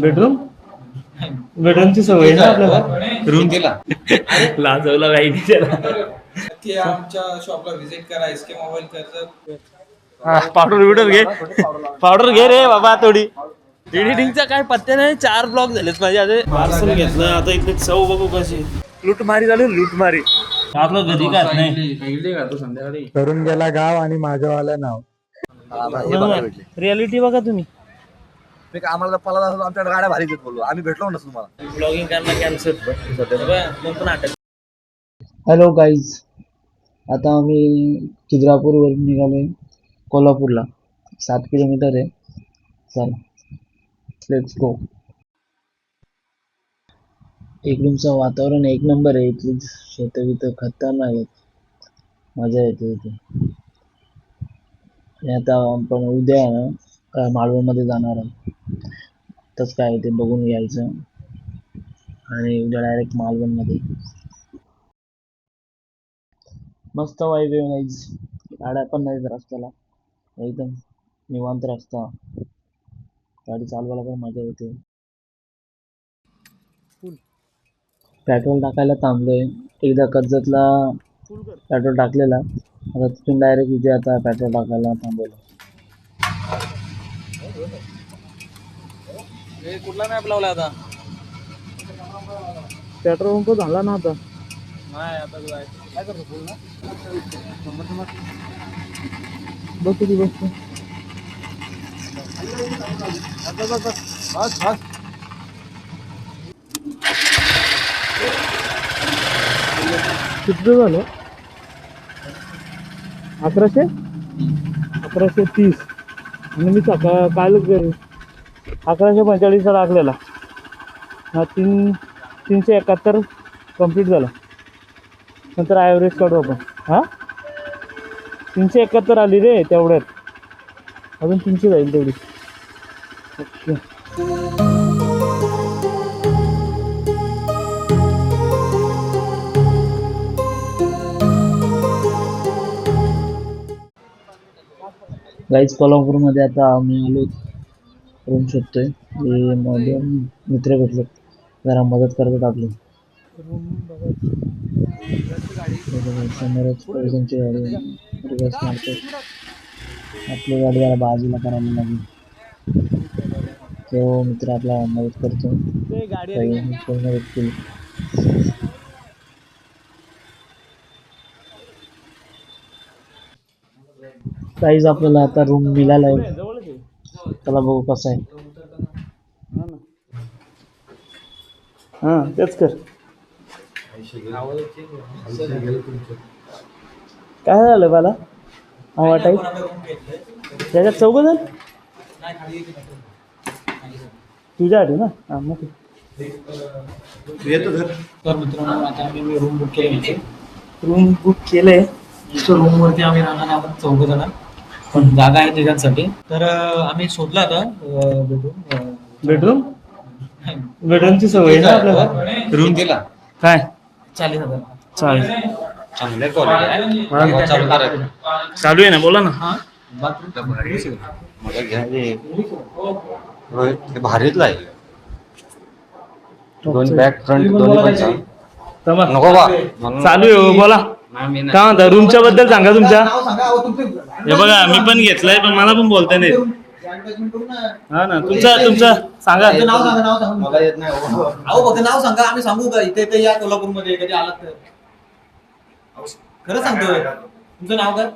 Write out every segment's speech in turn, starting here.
Bedroom बेडरूमची सवय ना आपल्याला रूम दिला लाजवला काही त्याला की आमच्या शॉपला व्हिजिट करा एसके मोबाईल कर्ज पावडर घे रे बाबा थोडी एडिटिंगचा काय पत्ते नाही 4 ब्लॉक झालेत माझे आता पार्सल घेतलं आता इथे चव बघू कशी लूटमारी झाली लूटमारी आपलं घरी काय नाही संध्याकाळी करून गेला गाव आणि माझ्यावाला नाव. रियालिटी बघा तुम्ही आम्हाला पला आमच्या गाड्या भारी देत बोलू आम्ही भेटलो ना तुम्हाला. ब्लॉगिंग करणं कॅन्सल हॅलो गाईज, आता आम्ही खिद्रापूरवरून निघालोय कोल्हापूरला. 7 किलोमीटर आहे. चला लेट्स गो. इकडूनचं वातावरण एक नंबर आहे. इथली शेतं बितं खतरनाक आहेत. मजा येते इथे. आणि आता आपण उद्या आहे ना मालवणमध्ये जाणार आहे. तसं काय ते बघून यायचं आणि उद्या डायरेक्ट मालवणमध्ये. मस्त वाईब आहे गाईज. गाड्या पण नाहीत रस्त्याला, एकदम निवांत रस्ता. गाडी चालवायला पण मजा येते. पेट्रोल टाकायला थांबलोय. एकदा कर्जतला पेट्रोल टाकलेला, आता तिथून डायरेक्ट इथे आता पेट्रोल टाकायला थांबवलं. कुठला मॅप लावला आता? पेट्रोल पंप झाला ना आता. नाही आता काय करतो बोल ना. बघ किती बसतो. किती झालं? 1130 आणि मी काल 1145 टाकलेला. हा 371 कंप्लीट झाला. नंतर ॲव्हरेज काढू आपण. हां 371 आली रे तेवढ्यात. अजून 300 जाईल तेवढी. ओके. गाईज कोल्हापूरमध्ये आता आम्ही आलो रूम शोधतोय. मध्ये मित्र भेटले, जरा मदत करतात आपली. समोरच पोलिसांची गाडी रिवर्स मारतो. आपली गाडी जरा बाजूला करायला लागली. तो मित्र आपला मदत करतो. पूर्ण मदत केली. काहीच आपल्याला आता रूम मिळाला आहे. त्याला बघू कसं आहे. हां तेच कर. काय झालं मला हवा टाईप त्याच्यात 4 जण तुझ्यासाठी ना. हां मग येतो तर मित्रांनो आता आम्ही रूम बुक केली. रूम बुक केलंय. रूमवरती आम्ही राहणार आहोत 4 जण, पण जागा आहे तिघांसाठी. तर आम्ही शोधला आता बेडरूम बेडरूमची सवय ना आपल्याला. रूम दिला काय 40,000. चालेल. चांगल्या क्वालिटी चालू आहे ना, बोला ना. मला घ्यायचे भारीतला आहे. 2 बॅक फ्रंट दोन्ही पण नको बा. चालू आहे बोला. काय म्हणता रूमच्या बद्दल सांगा तुमच्या. हे बघा मी पण घेतलंय, पण मला पण बोलता नाही. हा ना तुमचं सांगा. मला येत नाही. अहो फक्त नाव सांगा, आम्ही सांगू का इथे या कोल्हापूरमध्ये कधी आलात तर. खरं सांगतोय. तुमचं नाव काय?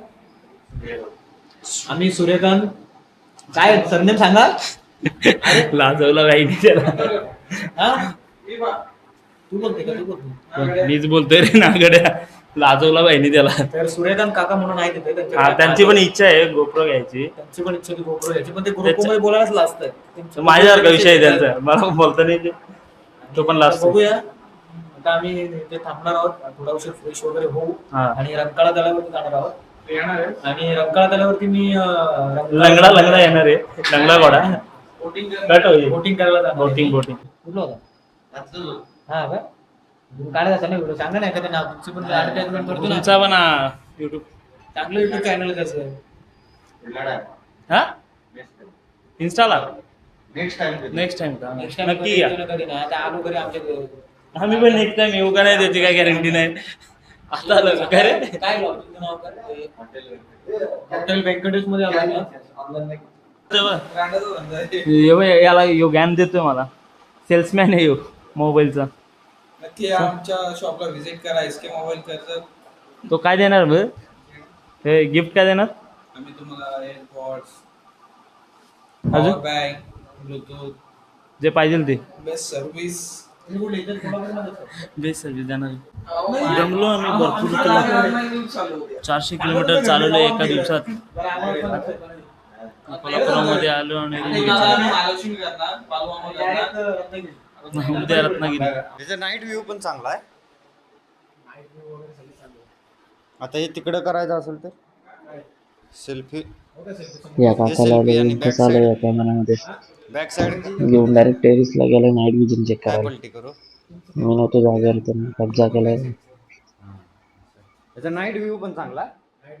आम्ही सूर्यकांत. काय सरनेम सांगा. लाजवला काही त्याला. हा तू बोलते का? तू बोलतो. मीच बोलतोय रे ना गड्या. लाजवला पाहिजे त्याला. तर सूर्यकांत काका म्हणून आहे तिथे. हा त्यांची पण इच्छा आहे गोप्रो घ्यायची. त्यांची पण इच्छा होती गोप्रो घ्यायची, पण ते ग्रुपमध्ये बोलायलाच लाजतात. माझ्यासारखा विषय आहे त्यांचा. मला बोलता नाही ते. तो पण लाजतो. बघूया. आता आम्ही ते थांबणार आहोत. थोडा उशीर फ्रेश वगैरे होऊ आणि रंकाळा तळ्यावरती जाणार आहोत. आणि रंकाळा तळ्यावरती मी लंगडा येणार आहे. लंगडा घोडा बोटिंग करायला जाणार. बोटिंग कुठलं होता? हा का काढायचा नाही व्हिडिओ. सांगा नाही का ते नाव तुमची पण ऍडव्हर्टाइजमेंट करतो ना. तुमचा पण युट्यूब चांगलं युट्यूब चॅनल आहे त्याचं. हा इन्स्टाला नेक्स्ट टाइम नेक्स्ट टाइम का Next time नक्की या कधी नाही आता आलो घरी आमच्या घरी. आम्ही पण नेक्स्ट टाइम येऊ का नाही त्याची काय गॅरंटी नाही आता आलं का काय रे काय लाव तुझं नाव काय हॉटेल व्यंकटेश मध्ये आलो ना. याला यो ज्ञान देतोय मला सेल्समॅन आहे यो मोबाईलचा नक्की आमच्या शॉपला व्हिजिट करा एसके मोबाईल कर्जत. तो काय देणार बघ हे गिफ्ट काय देणार आम्ही तुम्हाला एअरपॉड्स अजून पॉवर बँक ब्लूटूथ जे पाहिजे ते बेस्ट सर्व्हिस बेस्ट सर्व्हिस देणार जमलो आम्ही भरपूर केलं. 400 किलोमीटर चालवलं एका दिवसात कोल्हापुरामध्ये आलो आणि room घेतला. महालक्ष्मी करणार पालवा करणार. उद्या रत्नागिरी त्याचा नाईट व्ह्यू पण चांगला आहे. आता हे तिकडं करायचं असेल तर सेल्फी या काकाला इथे चालू या कॅमेरामध्ये बॅक साइड घेऊन डायरेक्ट टेरिसला गेला नाईट विजन चेक काय करायला. पलटी करू. मी नव्हतो जागेवर त्यांनी कब्जा केलाय. त्याचा नाईट व्ह्यू पण चांगला आहे.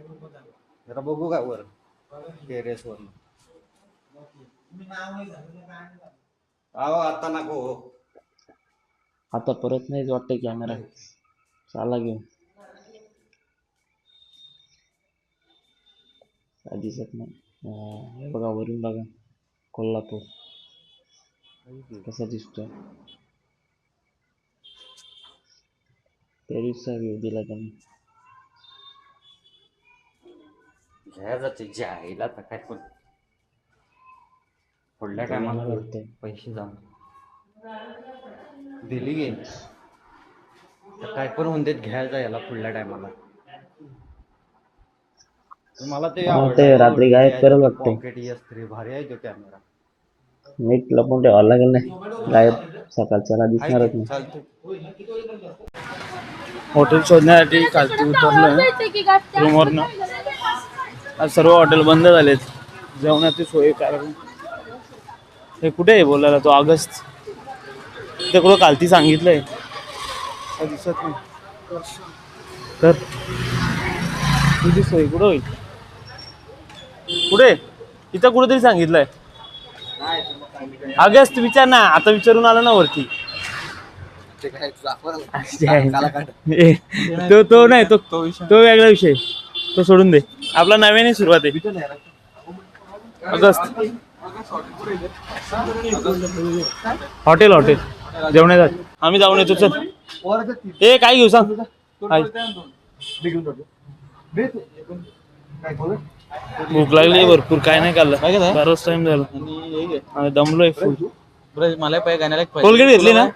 जरा बघू काय वर टेरेस वर. अहो आता नको. आता परत नाहीच वाटतं कॅमेरा चाला घेऊन काय दिसत नाही. हे बघा वरून बघा कोल्हापूर कसा दिसतोय. टेरिसचा व्ह्यू दिला त्यांनी. घ्यायचं जायला तर काय पण पुढल्या मला टायमाला वाटतंय पैसे जाऊन दिली गे तर काय पण होऊन देत घ्यायचा याला पुढल्या टायमाला. मला ते ते रात्री गायब करेल वाटतंय. पॉकेट असते भारी आहे तो कॅमेरा. नीट लपून ठेवायला लागेल नाही गायब सकाळच्याला दिसणारच नाही. चालते हॉटेल शोधण्यासाठी खालती उतरलं रूमवरनं. आज सर्व हॉटेल बंद झालेत जेवणाची सोय कारण हे कुठे आहे बोलायला तो ऑगस्ट ते कुठं खालती सांगितलंय काय दिसत नाही तर तुझी सोय कुठं होईल कुठे इथं कुठेतरी सांगितलंय ऑगस्ट विचार ना आता विचारून आलं ना वरती तो नाही तो वेगळा विषय तो सोडून दे आपला नव्याने सुरुवात आहे ऑगस्ट हॉटेल जेवण्यासाठी आम्ही जाऊन येतो चल ए काय घेऊ सांग भूक लागली भरपूर काय नाही खाल्लं बराच टाइम झाला दमलोय फुल मला पाहिजे गाण्याला कोलगेट घेतली ना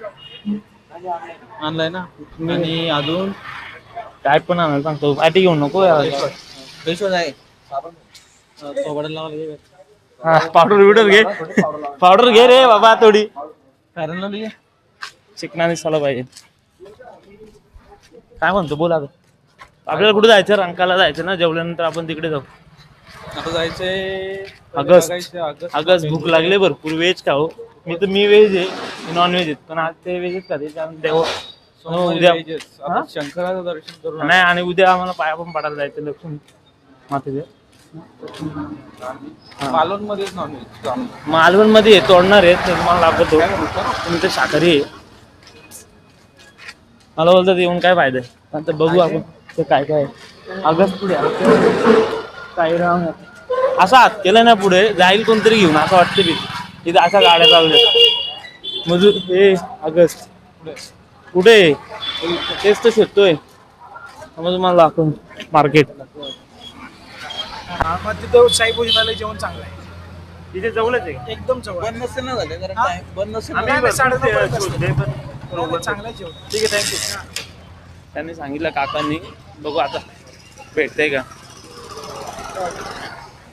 आणलाय ना आणि अजून काय पण आणायला सांगतो पाठी घेऊन नको फेस वॉश आहे सोबत लावायला पावडर घे रे बाबा थोडी कारण लावली चिकनाने साला पाहिजे काय म्हणतो बोला आपल्याला कुठे जायचं रंकाला जायचं ना जेवल्यानंतर आपण तिकडे जाऊ आता जायचंय अगस्त भूक लागले भरपूर व्हेज खाऊ मी व्हेज आहे नॉन व्हेज आहे पण आज ते व्हेजच खाते उद्या हा? शंकराचं दर्शन करून नाही आणि उद्या आम्हाला पाया पण पडायला जायचं लक्ष्मी मातेचे मालवण मध्येच नॉनव्हेज मालवण मध्ये तोडणार आहेत ते तुम्हाला दाखवतो तुम्ही ते शाकाहारी आहे मला बोलतात येऊन काय फायदा आहे आता बघू आपण ते काय काय ऑगस्ट पुढे काही राम असं हात केलं ना पुढे जाईल कोणतरी घेऊन असं वाटतं बी इथं अशा गाड्या चालल्या मजूर हे ऑगस्ट कुठे तेच तर शोधतोय मग तुम्हाला दाखवून मार्केट तिथं साई भोजनालय जेवण चांगलं आहे तिथे जवळच आहे एकदम जवळ बंद नसेल ना झाले जरा time बंद नसेल आम्ही नाही, भरपूर 9:30 पर्यंत शोधले, पण बरोबर. चांगलं आहे जेवण. ठीक आहे थँक्यू त्यांनी सांगितलं काकांनी बघू आता भेटतंय का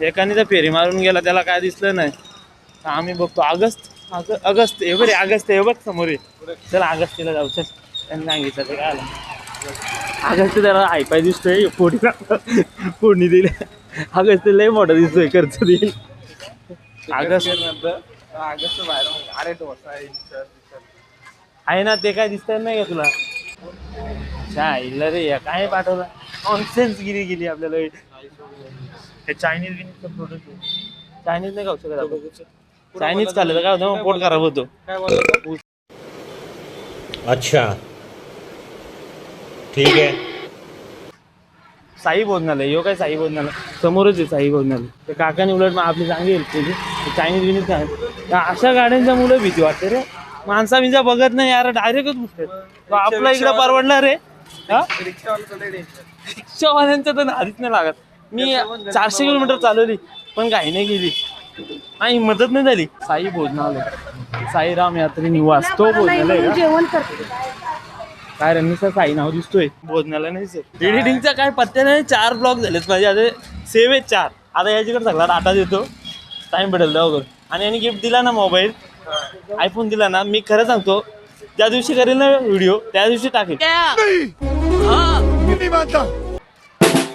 एकाने तर फेरी मारून गेला त्याला काय दिसलं नाही आम्ही बघतो ऑगस्ट हे बरे ऑगस्ट हे बघ समोर आहे चल ऑगस्टला जाऊ चल त्यांनी सांगितलं ते काय आलं ऑगस्ट त्याला हायपाय दिसतोय फोडणी दिली ऑगस्ट लय मोठा दिसतोय खर्च देईल ऑगस्ट ऑगस्ट बाहेर अरे तो आहे ना ते काय दिसतंय नाही का तुला चायला रे काय पाठवलं नॉनसेन्स गेली आपल्याला हे चायनीज गिनीजचं प्रोडक्ट चायनीज नाही खाऊ शकत आपण चायनीज खाल्लं तर काय होतं मग पोट खराब होतो. काय बोलतो? अच्छा ठीक आहे. साई भोजनालय यो काय साई भोजनालय समोरच आहे साई भोजनालय. ते काकाने उलट मग आपली चांगली हेल्प केली. चायनीज बिनीज काय अशा गाड्यांच्या मुलं भीती वाटते रे. माणसा बिंजा बघत नाही यार डायरेक्टच घुसतात. आपला इकडे परवडणार रे. रिक्षावाल्यांचं तर नादीच नाही लागत. मी 400 किलोमीटर चालवली पण काही नाही गेली. नाही मदत नाही झाली. साई भोजनालय साईराम यात्री निवास तो भोजनालय का? काय रमेश साई नाव दिसतोय भोजनालय नाही सर. एडिटिंगचा काय पत्ते नाही. 4 ब्लॉग झालेत माझे आता. सेव्ह 4. आता याच्याकडे सगळा डाटा देतो. टाइम भेटेल वगैरे. आणि यांनी गिफ्ट दिला ना मोबाईल आयफोन दिला ना. मी खरं सांगतो त्या दिवशी करेल ना व्हिडिओ त्या दिवशी टाकेल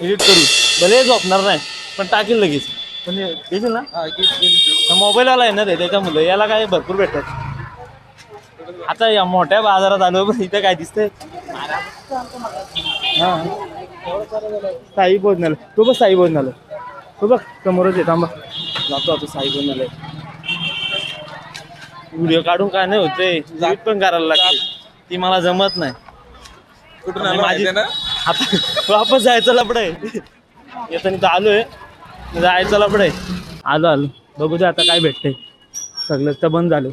एडिट करू. भले झोपणार नाही पण टाकेल लगेच. पण देशील ना मोबाईलवाला आहे ना रे त्याच्यामुळे याला काय भरपूर भेटतात. आता या मोठ्या बाजारात आलो पण इथं काय दिसतंय. हा साई भोजनालय तो बघ. साई भोजनालय तो बघ समोरच आहे. थांबा जातो आता साई भोजनालय. व्हिडिओ काढून काय नाही होते. एडिट पण करायला लागते. ती मला जमत नाही. कुठून आणि आलो माझी माहिती आहे ना? आता वापस जायचं लपड आहे. येताना तर आलोय जायचं लपड आहे. आलो बघू दे आता काय भेटतंय. सगळं तर बंद झालं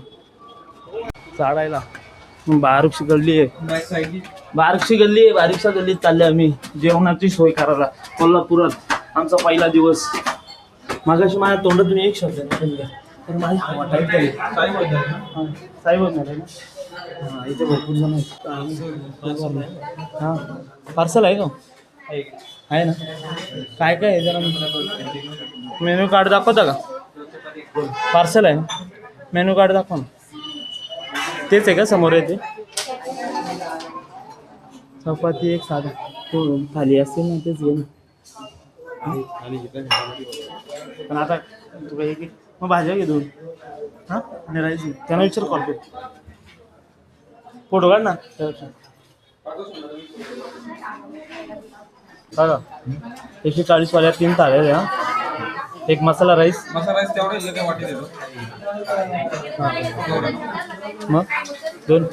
चाडायला. बारीकशी गल्ली आहे. बारीकशी गल्ली आहे. बारीकशा गल्लीत चालले आम्ही जेवणाची सोय करायला. कोल्हापुरात आमचा पहिला दिवस. मागाशी माझ्या तोंडातून एक शब्द निघाला तर माझी हवा टाईट झाली. साई भोजनालय ना. हां इथे भरपूर जण आहेत. हां पार्सल आहे का? आहे ना. काय काय आहे जरा मेन्यू कार्ड दाखवता का? पार्सल आहे ना. मेन्यू कार्ड दाखवा ना. तेच आहे का समोर आहे ते? चपाती एक साधा तो थाली असेल ना तेच घे ना. पण आता तू काही की मग भाज्या घे 2. हां आणि राईस घे. त्यांना विचार कॉल कर. फोटो काढ ना. बघा 140 वाल्या 3 थाळ्या द्या. एक मसाला राईस. मसाला राईस तेवढं काय वाटी देतो. मग 2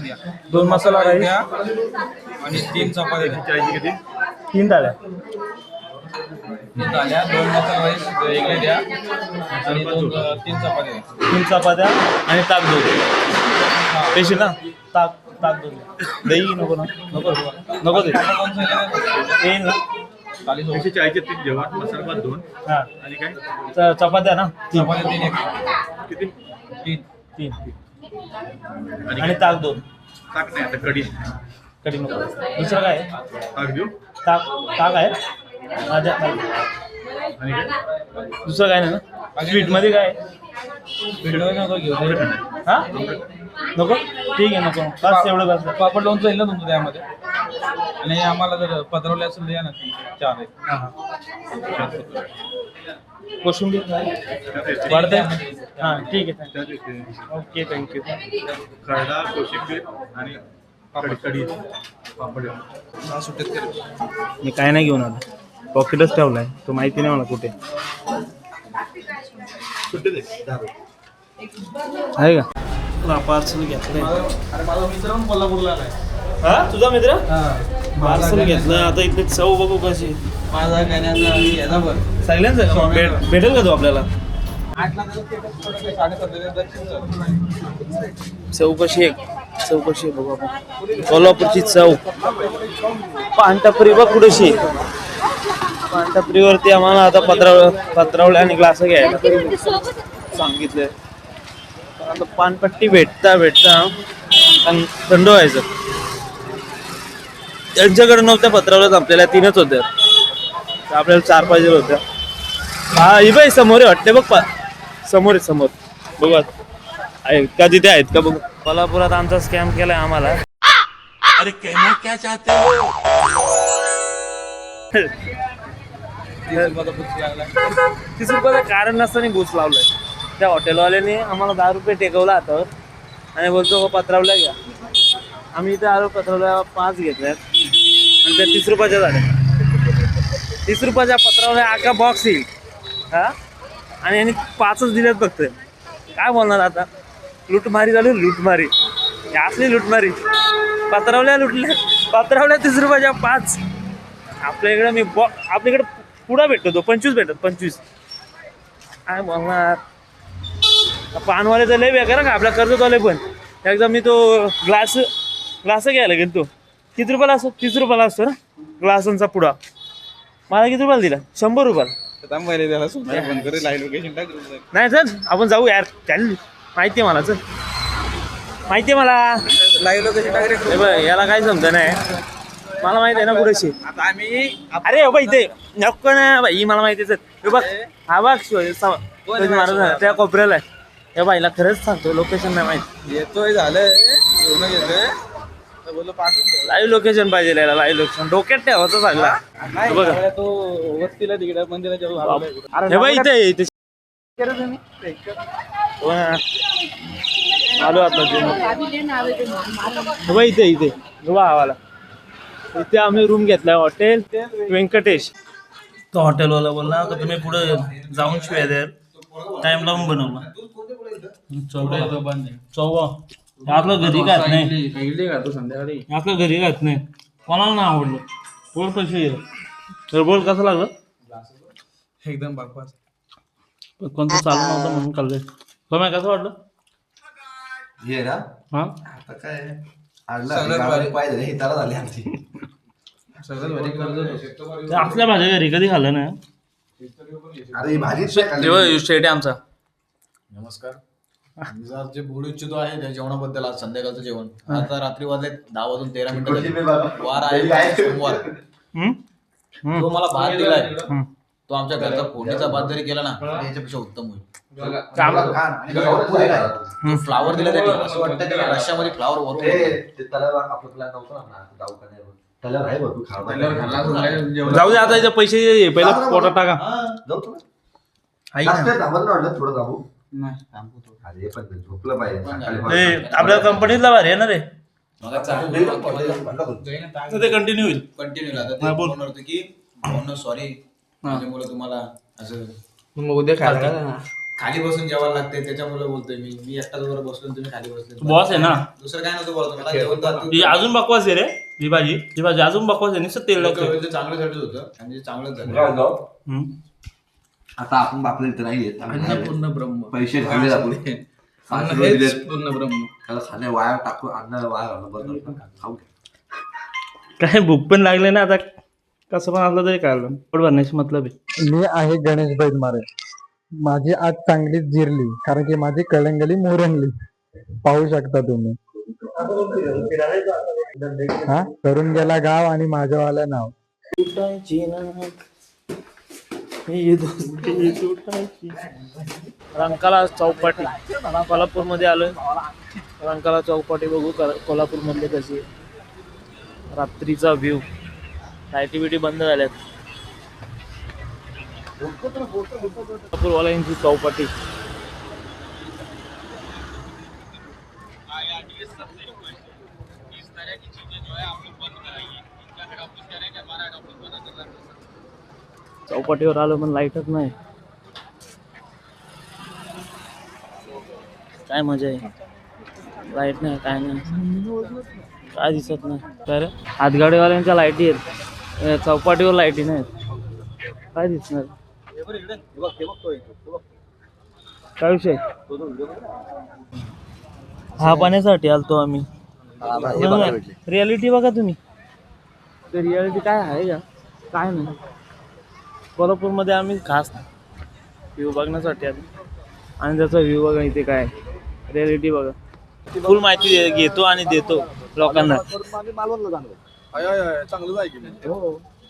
द्या. 2 मसाला राईस द्या आणि 3 चपात्या द्या. 3 थाळ्या. 3 थाळ्या 2 मसाला राईस वेगळे द्या आणि 3 चपात्या द्या. 3 चपात्या आणि ताक 2. पेशी ना ताक 2. दही नको ना. नको दे येईल ना. 140 जेवण मसाला भात 2 हां आणि काय चपात्या ना 3. चपात्या 3 किती 3 आणि ताक 2. ताक नाही आता कढी नको. दुसरं काय आहे? ताक देऊ ताक आहे माझ्या. आणि काय दुसरं काय नाही ना. स्वीटमध्ये काय आहे? नको घेऊ. हां नको ठीक आहे नको. बस एवढं बस. पापड लोणचं येईल ना तुमचं त्यामध्ये. आणि आम्हाला जर पत्रवले असेल द्या ना 4 आहे. हां हां कोशिंबीर वाढते. हां ठीक आहे. Okay thank you. खरडा कोशिंबीर आणि कढी पापड. मी काय नाही घेऊन आलो. पॉकेटच ठेवलाय तो माहिती नाही मला कुठे आहे का. पार्सल घेतलंय. अरे माझा मित्र पण कोल्हापूरला आलाय. हा तुझा मित्र पार्सल घेतलं. आता इथे चव बघू कशी. माझा गाण्याचा याचा बरं सगळ्यांचं भेटेल का तो आपल्याला? 8 ला 7.5 चौकशी बघू आपण. कोल्हापूरची चव पानटपरी बघ कुठेशी. पानटपरीवरती आम्हाला आता पत्रावळ्या आणि ग्लास घ्यायला सांगितलंय. आता पानपट्टी भेटता आणि थंड व्हायचं. त्यांच्याकडे नव्हत्या पत्रावळ्याच आपल्याला 3च होत्या. आपल्याला 4 पाहिजे होत्या. हा ही बाई समोर आहे वाटते बघ. समोर बघू आहे का तिथे आहेत का बघू. कोल्हापुरात आमचा स्कॅम केलाय आम्हाला. अरे कहना क्या चाहते हो. 30 रुपयाचं कारण नसताना बूस लावलंय. त्या हॉटेलवाल्याने आम्हाला 10 रुपये टेकवला हातावर आणि बोलतो पत्रावल्या घ्या. आम्ही इथे आलो पत्रावल्या 5 घेतल्यात आणि त्या 30 रुपयाच्या झाल्या. 30 रुपयाच्या पत्रावल्या आका बॉक्स येईल. हा आणि यांनी 5च दिल्यात फक्त. काय बोलणार आता. लूटमारी झाली लूटमारी. ही असली लूटमारी. पत्रावल्या लुटल्या. पत्रावल्या 30 रुपयाच्या 5. आपल्या इकडे आपल्याकडे पुढा भेटतो 25 भेटत 25. काय बोलणार. पानवाले तर लय बेकार का आपल्या कर्जतवाले पण. एकदा मी तो ग्लास घ्यायला गेलो. किती रुपयाला असतो. 30 रुपयाला असतो ना ग्लासांचा पुडा. मला किती रुपयाला दिला. 100 रुपयाला. नाही चल आपण जाऊ यार. माहिती आहे मला. चल माहिती आहे मला. लाईव्ह लोकेशन याला काय समजा नाही. मला माहिती आहे ना कुठेशी. आता आम्ही अरे हो इथे नको ना बाई. मला माहिती आहे. हे बघ हा बघ महाराज त्या कोपऱ्याला आहे. या बाईला खरंच सांगतो लोकेशन नाही माहिती. येतोय झालंय येऊन येतोय तर बोललो पाठवून द्या. लाईव्ह लोकेशन पाहिजे याला. लाईव्ह लोकेशन डोक्यात ठेवायचं सांगला. नाही बघा. सगळ्या तो वस्तीला तिकडे मंदिराच्या हे बाई इथे हो ना. आलो आता बाई इथे वा हवाला. इथे आम्ही रूम घेतलाय हॉटेल व्यंकटेश. तो हॉटेलवाला बोलला का तुम्ही पुढे जाऊन शिवाय द्या. टाइम लावून बनवला. चौवा आपलं घरी खात नाही. आपलं घरी खात नाही. कोणाला नाही आवडलं. बोल पैसे गेलं तर बोल कसं लागलं. एकदम बकवास. कोणतं चालू नव्हतं म्हणून खाल्लंय. तुम्हाला कसं वाटलं. हे ना हा आता काय आणलं पाहिजे हे त्याला झाली आमची. सगळं भारी कर्ज आपल्या भाज्या घरी कधी खाल्लं ना. अरे ही भाजी शेट आमचा. नमस्कार. मी जर जे बोलू इच्छितो आहे त्या जेवणाबद्दल. आज संध्याकाळचं जेवण. आता रात्री वाजले 10:13 वार आहे सोमवार. तो मला भात दिलाय. तो आमच्या घरचा फोडणीचा भात जरी केला ना याच्यापेक्षा उत्तम होईल. फ्लावर दिला त्याने. असं वाटतं की रश्श्यामध्ये फ्लावर वरून जाऊ दे आता. पैसे पहिला पोटात टाका. थोडं जाऊ अरे पण झोपलं पाहिजे. आपल्या कंपनीतला भारी आहे ना रे. ते कंटिन्यू होईल. कंटिन्यू आता ते बोलणार होतं की सॉरी त्याच्यामुळे तुम्हाला असं उद्या खायला खाली बसून जेवायला लागते त्याच्यामुळे बोलतोय. मी एकटाच वर बसलो तुम्ही खाली बसले. बॉस आहे ना. दुसरं काय नव्हतं बोलतो मला. जेवण ही अजून बकवास आहे रे. ही भाजी अजून बकवास आहे. नुसतं तेल लागतं. चांगलं झालं होतं आणि चांगलंच झालं. आता आपण बापले इथं नाही येत. पूर्ण ब्रह्म पैसे ठेवले आपण पूर्ण ब्रह्म. त्याला खाणे वाया टाकून अन्न वाया घालून बंद खाऊ. काय भूक पण लागले ना आता. कसं पण असलं तरी काय पोट भरण्याची मतलब आहे. मी आहे गणेश बैदमारे. माझी आज चांगलीच जिरली कारण की माझी कळंगली मोरंगली. पाहू शकता तुम्ही. हा करून गेला गाव आणि माझ्यावाला नाव. रंकाळा चौपाटी कोल्हापूरमध्ये आलोय. रंकाळा चौपाटी बघू कोल्हापूरमधले कशी रात्रीचा व्ह्यू. लाईटी बिटी बंद झाल्यात. कोल्हापूरवाल्यांची चौपाटी. चौपाटीवर आलो पण लाईटच नाही. काय मजा आहे. लाईट नाही काय नाही काय दिसत नाही. काय रे हातगाडीवाल्यांच्या लाईटी आहेत. चौपाटीवर लाईटी नाहीत. काय दिसणार. काय विषय. हा पाण्यासाठी आलतो आम्ही. रियालिटी बघा तुम्ही. रियालिटी काय आहे का काय नाही. कोल्हापूरमध्ये आम्ही खास व्ह्यू बघण्यासाठी आलो. आणि त्याचा व्ह्यू बघा इथे काय रियालिटी बघा. फुल माहिती घेतो आणि देतो लोकांना. चांगलं आहे की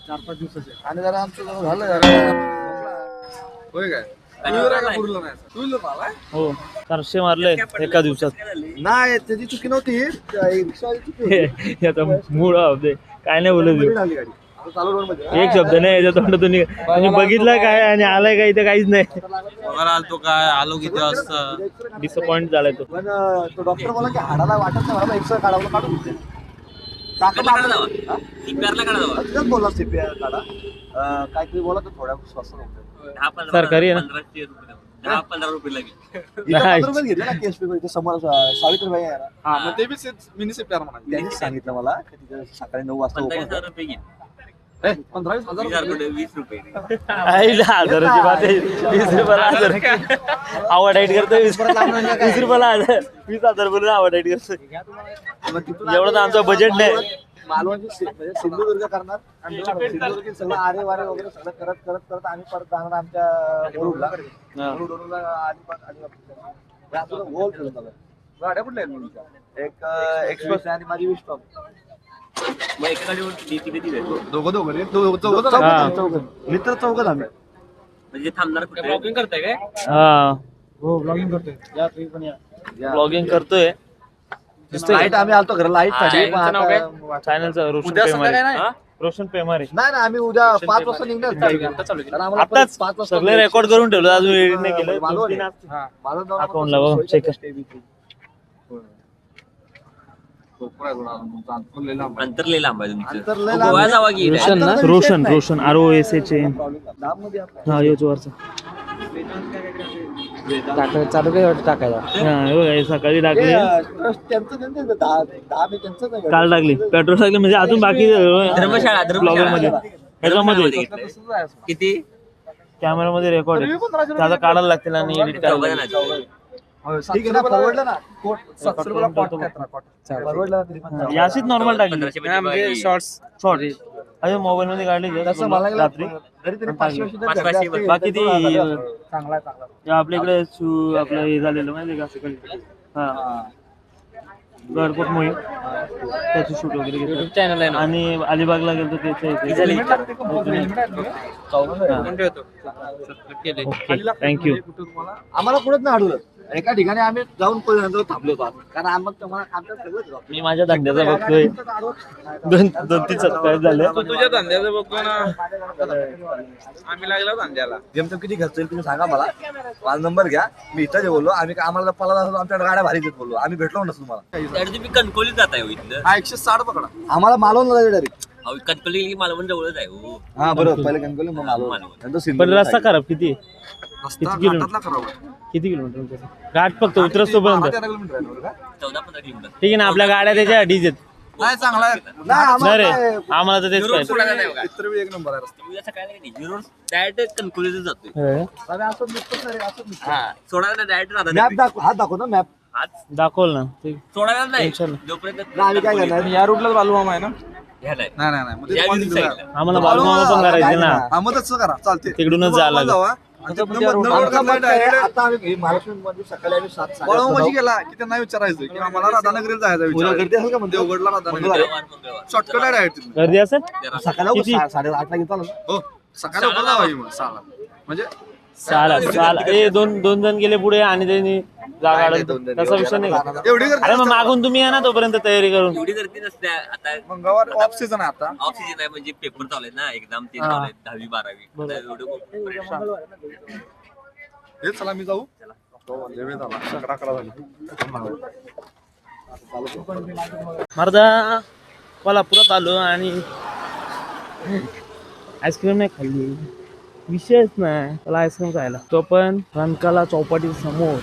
4-5 दिवसाचे. आणि जरा आमचं झालं होय काय. हो 400 मारले एका दिवसात. नाही त्याची चुकी नव्हती. याचा मूड होते काय नाही बोलत. एक शब्द नाही याच्या तोंडातून. आणि बघितलं काय आणि आलाय काय इथे काहीच नाही. आलतो काय आलो किती वाजता. डिसअपॉइंट झालाय तो. पण तो डॉक्टर बोला की हाडाला वाटत नाही मला एक्सरे काढावं काढून बोलला सीपीआर काढा काहीतरी बोला तर थोड्या स्वस्त सरकारी आहे ना. 10-15 रुपये लागेल. इथं 15 रुपये घेतले ना KSP इथे समोर सावित्रीबाई आहे ना. हा मग ते बी मिनी CPR म्हणा. त्यांनी सांगितलं मला की तिथे सकाळी 9 वाजता open 15,000 रुपये घेईन. 15,000 20 रुपये. आईला हजाराची बात आहे. 20 रुपयाला 1000 आवड हाईट करतोय. 20 रुपयाला 20,000 बोलून आवड हाईट करतोय. एवढं तर आमचं बजेट नाही. मालवणची म्हणजे सिंधुदुर्ग करणार आणि सिंधुदुर्ग सगळं आरे वारे वगैरे सगळं करत आम्ही परत जाणार आमच्या वरुडला अलिबाग आणि गोल फिरून झालं. गाड्या कुठल्या आहेत मुलीच्या? एक एक्सप्रेस आणि माझी विस्टॉप. मग एका गाडीवर किती भेटतो? दोघं मित्र चौघ आम्ही. म्हणजे थांबणार कुठे? वॉकिंग करताय काय? हा हो ब्लॉगिंग करतोय. या तुम्ही पण या. ब्लॉगिंग करतोय. लाईट आम्ही आलतो घरा लाईट साठी चॅनलचं रोशन उद्या पेमारे. संध्याकाळी नाही? रोशन पेमारे. नाही ना आम्ही उद्या 5 वाजता निघणार. कारण आम्हाला आताच 5 वाजता सगळे रेकॉर्ड करून ठेवलं, अजून एडिट नाही केलं. मालवण 2-3 आहे. मालवण जाऊन अकाउंट ला बघ, चेक कर. अंतर लय लांब आहे तुमचं. अंतर लय गोवा लांब जावा की रोशन ना? रोशन रोशन ROSH. लांबमध्ये आपलं. हा योच वरचा. चालू काय वाटतं टाकायला? हा हे बघा, हे सकाळी टाकली, त्यांचं 10 मी त्यांचंच आहे. काल टाकली, पेट्रोल टाकली, म्हणजे अजून बाकी धर्मशाळा ब्लॉगर मध्ये ह्याच्यामध्ये किती? कॅमेरामध्ये रेकॉर्ड आहे. त्याला काढायला लागतील आणि एडिट करायला लागतील. ठीक आहे ना, परवडलं ना. कोट 700 रुपयाला कोट परवडलं ना तरी पण. याशीच नॉर्मल टाकली. 1500 मध्ये शॉर्ट अजून मोबाईल मध्ये काढली तसं मला रात्री. तरी 500 बाकी ती चांगला हे आपल्या इकडे आपलं हे झालेलं माहिती का सकाळी. हा गडकोट मोहीम त्याची शूट वगैरे घेतलं. चॅनल आहे ना. आणि अलिबागला गेलो थँक्यू. आम्हाला कुठंच नाही अडवलं. एका ठिकाणी आम्ही जाऊन थांबलो होतो कारण आम्हाला आमच्या सगळं मी माझ्या धंद्याचा बघतोय. 2-3 सबस्क्राईब झाले. तू तुझ्या धंद्याचं बघतो ना. आम्ही लागलो धंद्याला. जेमतेम किती खर्च येईल तुम्ही सांगा मला. माझा नंबर घ्या. मी इथं जे बोललो आम्ही आम्हाला पळाला असतो आमच्याकडे गाड्या भारी देत बोललो. आम्ही भेटलो नसतो तुम्हाला. त्यासाठी तुम्ही कणकोलीत जाताय हो इथनं. हा 160 पकडा. आम्हाला मालवणला जायचं डायरेक्ट. अहो कणकोली गेली की मालवण जवळच आहे हो. हा बरोबर, पहिले कणकवली मग मालवण. नंतर पण सिंधुदुर्ग रस्ता side. खराब किती? रस्ता किती किलोमीटर? घाटातला खराब आहे. किती किलोमीटर घाट फक्त उतरस्तोपर्यंत? 13 किलोमीटर आहे बरं का? 14-15 किलोमीटर. ठीक आहे ना, आपल्या गाड्या त्याच्या डीजेत नाही चांगला आहे. नाही, नाही आम्हाला रे, काय- आम्हाला तर तेच रोड पाहिजे. सोडायला नाही बघा. इतर बी एक नंबर आहे रस्ता. उद्या सकाळी नाही जीरो डायरेक्ट कणकोलीतच जातोय. आम्ही असं निघतोच नाही रे, असंच निघतो. हा सोडायला नाही डायरेक्ट मॅप राहतात. हात दाखव ना मॅप. दाखवल ना ते. सोडायला नाही टेन्शन नाही. जोपर्यंत ना आम्ही काय करणार. या रूटलाच बालूमामा आहे ना? घ्यायला आहे. नाही नाही नाही मग ते या तुम्हाला दिवशी दिलं. सांगितलं. आम्हाला बालूमामा पण करायचे ना. हा मग तसं करा चालते. तिकडूनच जायला लागेल. जावा. आणि तिथनं मधनं रोड आमचा करताय मत काय आहे, direct. आता आम्ही महालक्ष्मी मध्ये सकाळी आम्ही 7-8 बळाव वाजता म्हणजे जाऊ. गेला की त्यांना विचारायचं की आम्हाला राधानगरीला जायचं उद्या गर्दी विचार. असेल का म्हणते देवगडला राधानगरी मंगळवार. शॉर्टकट आहे direct तिथनं. गर्दी असेल सकाळी जाऊ, किती? 8:30 ला घेतो ना. हो सकाळी लवकर जावा की मग 6ला. म्हणजे चाल ए दोन जण गेले पुढे आणि त्यांनी जागा अडवली. तसा विषय नाही का? एवढी गर्दी अरे मग नसते. मागून तुम्ही या ना तोपर्यंत तयारी करून. एवढी गर्दी नसते आता. मंगळवार ऑफ सीझन आहे आता. ऑफ सीजन आहे म्हणजे पेपर चालू आहेत ना, एक्झाम ते हा. चालू आहेत 10वी 12वी. आता एवढं हे चला मी जाऊ. लय वेळ झाला. 11 झाली. मर्दा कोल्हापुरात आलो आणि आईस्क्रीम नाही खाल्ली. विषयच नाही, त्याला आईस्क्रीम खायला. तो पण रंकाला चौपाटी समोर.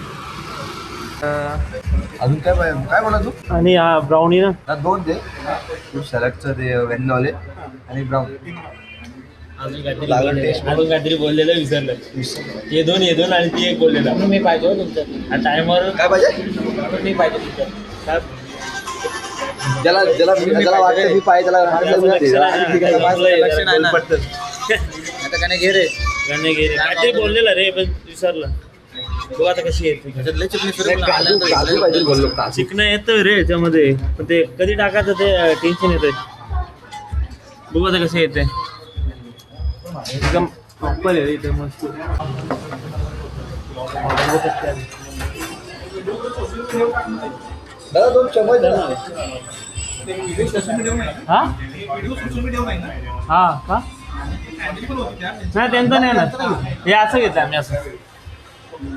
अजून काय काय बोला तू. आणि ब्राउनी ना, 2 दे. तू सॅलडचं ते व्हॅनिला आणि ब्राऊन. अजून काहीतरी बोललेलं विसरलं. हे दोन आणि ती एक बोललेलं मी पाहिजे तुमच्या टायमर. काय पाहिजे. मी पाहिजे तुमच्या ज्याला वाटतं मी पाहिजे त्याला घे रे. गाणे घे रे. काहीतरी बोललेलं रे पण विसरलं. बघ आता कशी येते. काजू पाहिजे बोललो. शिकणं येतं रे याच्यामध्ये, पण ते कधी टाकायचं ते टेन्शन येतंय. बघू आता कसं येते. एकदम प्रॉपर आहे इथे मस्त. दादा 2 चमच द्या ना. हा हा का नाही त्यांचं नाही ना, हे असं घेतं आम्ही असं.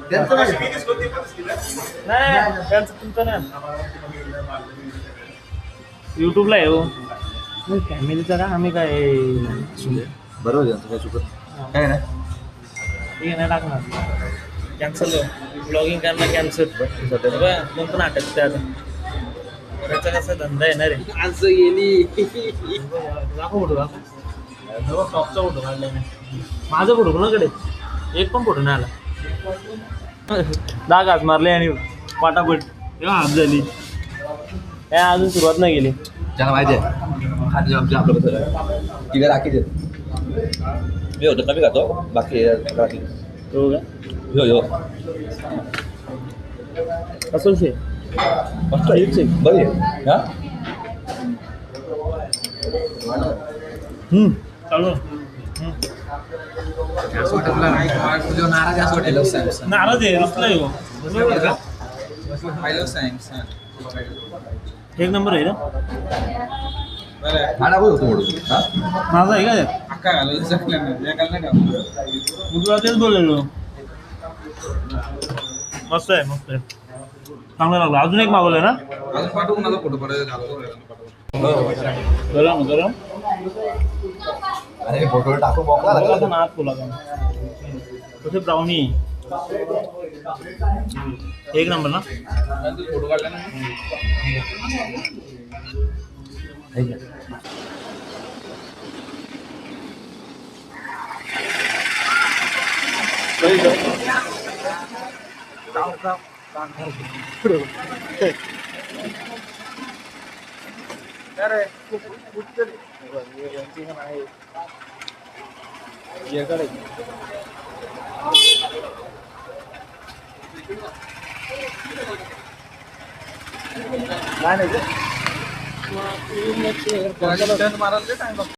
त्यांचं नाही. नाही त्यांचं तुमचं नाही. युट्यूबला आहे हो फॅमिलीचं का. आम्ही काय बरोबर आहे, काय चुकत काय नाही. ठीक आहे नाही टाकणार. कॅन्सल ब्लॉगिंग करणं कॅन्सल मग पण अटकते आता त्याचा कसा धंदा येणार आहे आज गेली दाखव फोटो दाखव शॉपचा फोटो काढला मी माझा फोटो कोणाकडे एक पण फोटो नाही आला दाग हात मारले आणि पाटापट तेव्हा हात झाली काय अजून सुरुवात नाही केली ज्यांना माहिती आहे खाते आमच्या आपलं कसं तिला राखी देत मी होतो कमी खातो बाकी राखी हो का हो असं शे मस्त आहे बरी आहे हा चालू नाराज असं वाटेल नाराज आहे रुसलाय हो सायन्स एक नंबर आहे ना खाना पण होतो म्हणून हा माझा आहे का ते? अक्का घालवलं मी तुला तेच बोललेलो मस्त आहे चांगलं लागलं अजून एक मागवलं ना अजून पाठवून माझा फोटो गरम गरम अरे फोटो टाकू मोकळा ना तुला कसे ब्राउनी एक नंबर ना फोटो काढला ना काय नाही